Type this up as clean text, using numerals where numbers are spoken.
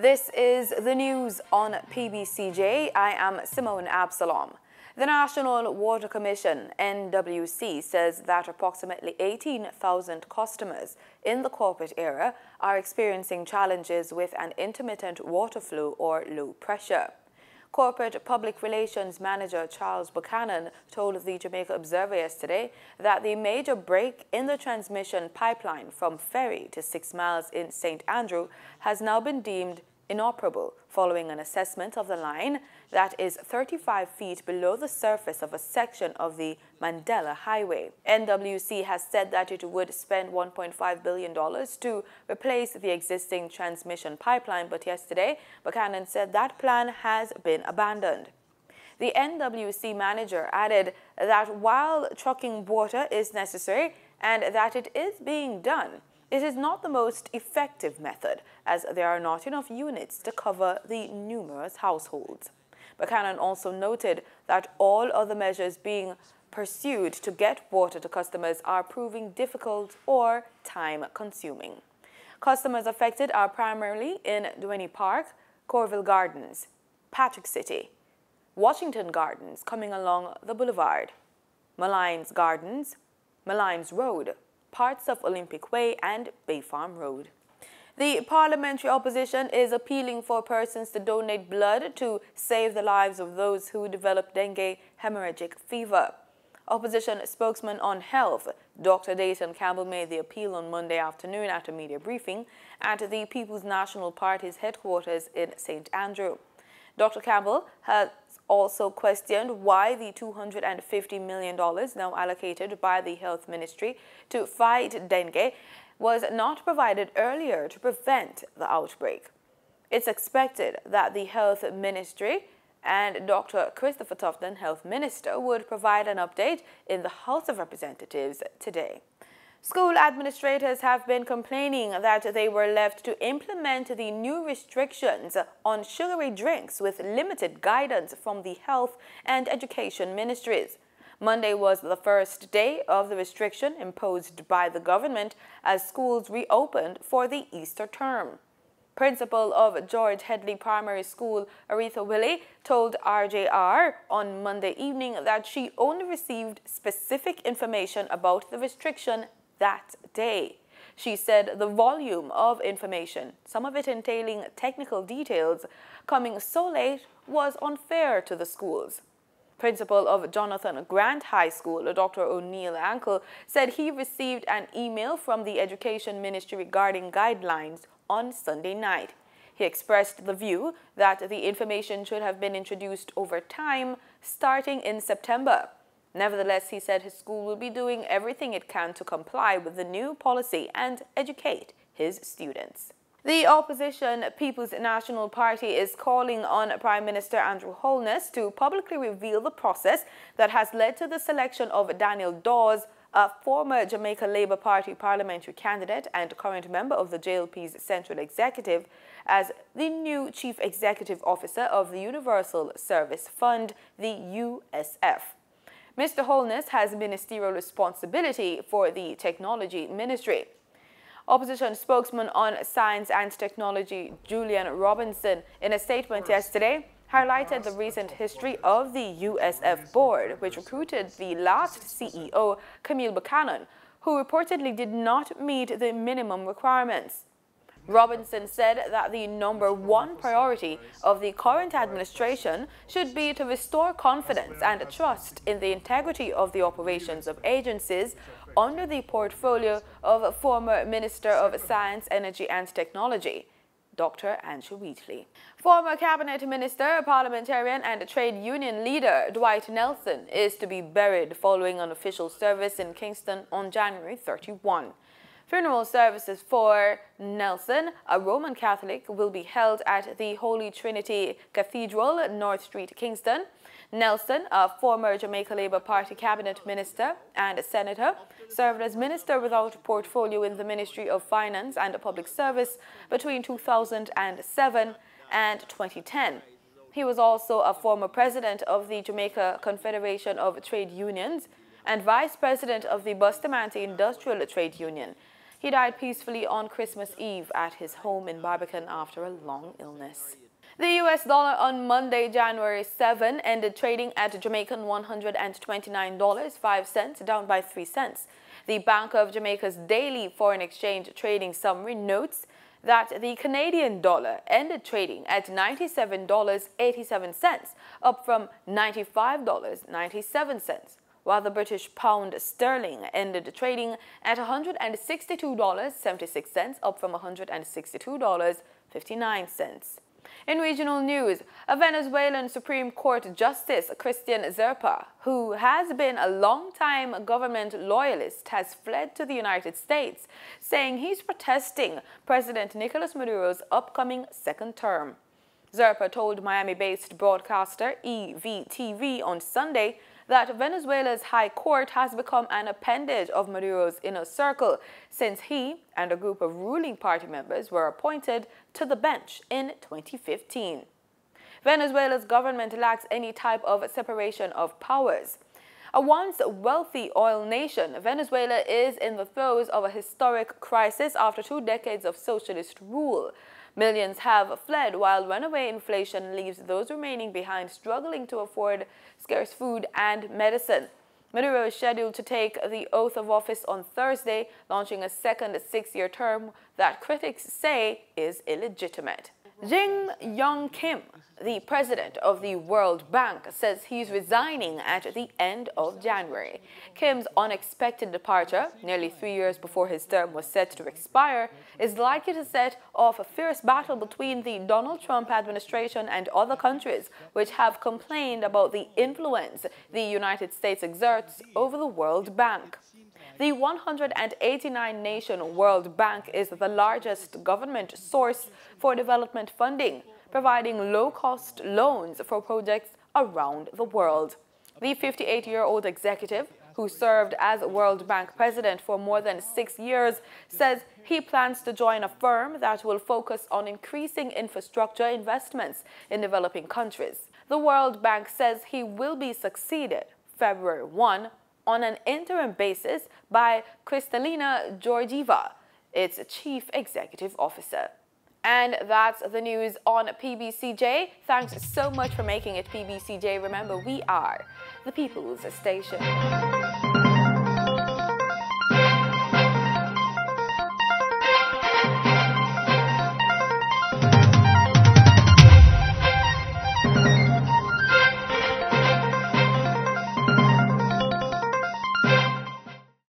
This is the news on PBCJ. I am Simone Absalom. The National Water Commission, NWC, says that approximately 18,000 customers in the corporate area are experiencing challenges with an intermittent water flow or low pressure. Corporate Public Relations Manager Charles Buchanan told the Jamaica Observer yesterday that the major break in the transmission pipeline from Ferry to 6 Miles in St. Andrew has now been deemed inoperable following an assessment of the line that is 35 feet below the surface of a section of the Mandela Highway. NWC has said that it would spend $1.5 billion to replace the existing transmission pipeline, but yesterday, Buchanan said that plan has been abandoned. The NWC manager added that while trucking water is necessary and that it is being done, it is not the most effective method, as there are not enough units to cover the numerous households. Buchanan also noted that all other measures being pursued to get water to customers are proving difficult or time-consuming. Customers affected are primarily in Dengue Park, Corville Gardens, Patrick City, Washington Gardens coming along the boulevard, Malines Gardens, Malines Road, parts of Olympic Way and Bay Farm Road. The parliamentary opposition is appealing for persons to donate blood to save the lives of those who develop dengue hemorrhagic fever. Opposition spokesman on health, Dr. Dayton Campbell, made the appeal on Monday afternoon at a media briefing at the People's National Party's headquarters in St. Andrew. Dr. Campbell has also questioned why the $250 million now allocated by the Health Ministry to fight dengue was not provided earlier to prevent the outbreak. It's expected that the Health Ministry and Dr. Christopher Tufton, Health Minister, would provide an update in the House of Representatives today. School administrators have been complaining that they were left to implement the new restrictions on sugary drinks with limited guidance from the Health and Education Ministries. Monday was the first day of the restriction imposed by the government as schools reopened for the Easter term. Principal of George Headley Primary School, Aretha Willie, told RJR on Monday evening that she only received specific information about the restriction that day. She said the volume of information, some of it entailing technical details, coming so late was unfair to the schools. Principal of Jonathan Grant High School, Dr. O'Neill Ankle, said he received an email from the Education Ministry regarding guidelines on Sunday night. He expressed the view that the information should have been introduced over time, starting in September. Nevertheless, he said his school will be doing everything it can to comply with the new policy and educate his students. The opposition People's National Party is calling on Prime Minister Andrew Holness to publicly reveal the process that has led to the selection of Daniel Dawes, a former Jamaica Labour Party parliamentary candidate and current member of the JLP's Central Executive, as the new Chief Executive Officer of the Universal Service Fund, the USF. Mr. Holness has ministerial responsibility for the Technology Ministry. Opposition spokesman on Science and Technology, Julian Robinson, in a statement yesterday, highlighted the recent history of the USF board, which recruited the last CEO, Camille Buchanan, who reportedly did not meet the minimum requirements. Robinson said that the #1 priority of the current administration should be to restore confidence and trust in the integrity of the operations of agencies under the portfolio of former Minister of Science, Energy and Technology, Dr. Andrew Wheatley. Former Cabinet Minister, parliamentarian and trade union leader Dwight Nelson is to be buried following an official service in Kingston on January 31. Funeral services for Nelson, a Roman Catholic, will be held at the Holy Trinity Cathedral, North Street, Kingston. Nelson, a former Jamaica Labour Party cabinet minister and senator, served as minister without portfolio in the Ministry of Finance and Public Service between 2007 and 2010. He was also a former president of the Jamaica Confederation of Trade Unions and vice president of the Bustamante Industrial Trade Union. He died peacefully on Christmas Eve at his home in Barbican after a long illness. The US dollar on Monday, January 7, ended trading at Jamaican $129.05, down by 3 cents. The Bank of Jamaica's daily foreign exchange trading summary notes that the Canadian dollar ended trading at $97.87, up from $95.97, while the British pound sterling ended trading at $162.76, up from $162.59. In regional news, a Venezuelan Supreme Court Justice, Christian Zerpa, who has been a long-time government loyalist, has fled to the United States, saying he's protesting President Nicolas Maduro's upcoming second term. Zerpa told Miami-based broadcaster EVTV on Sunday that Venezuela's high court has become an appendage of Maduro's inner circle since he and a group of ruling party members were appointed to the bench in 2015. Venezuela's government lacks any type of separation of powers. A once wealthy oil nation, Venezuela is in the throes of a historic crisis after 2 decades of socialist rule. Millions have fled, while runaway inflation leaves those remaining behind struggling to afford scarce food and medicine. Maduro is scheduled to take the oath of office on Thursday, launching a second 6-year term that critics say is illegitimate. Jing Yong Kim, the president of the World Bank, says he's resigning at the end of January. Kim's unexpected departure, nearly 3 years before his term was set to expire, is likely to set off a fierce battle between the Donald Trump administration and other countries which have complained about the influence the United States exerts over the World Bank. The 189-nation World Bank is the largest government source for development funding, providing low-cost loans for projects around the world. The 58-year-old executive, who served as World Bank president for more than 6 years, says he plans to join a firm that will focus on increasing infrastructure investments in developing countries. The World Bank says he will be succeeded February 1 on an interim basis by Kristalina Georgieva, its chief executive officer. And that's the news on PBCJ. Thanks so much for making it PBCJ. Remember, we are the People's Station.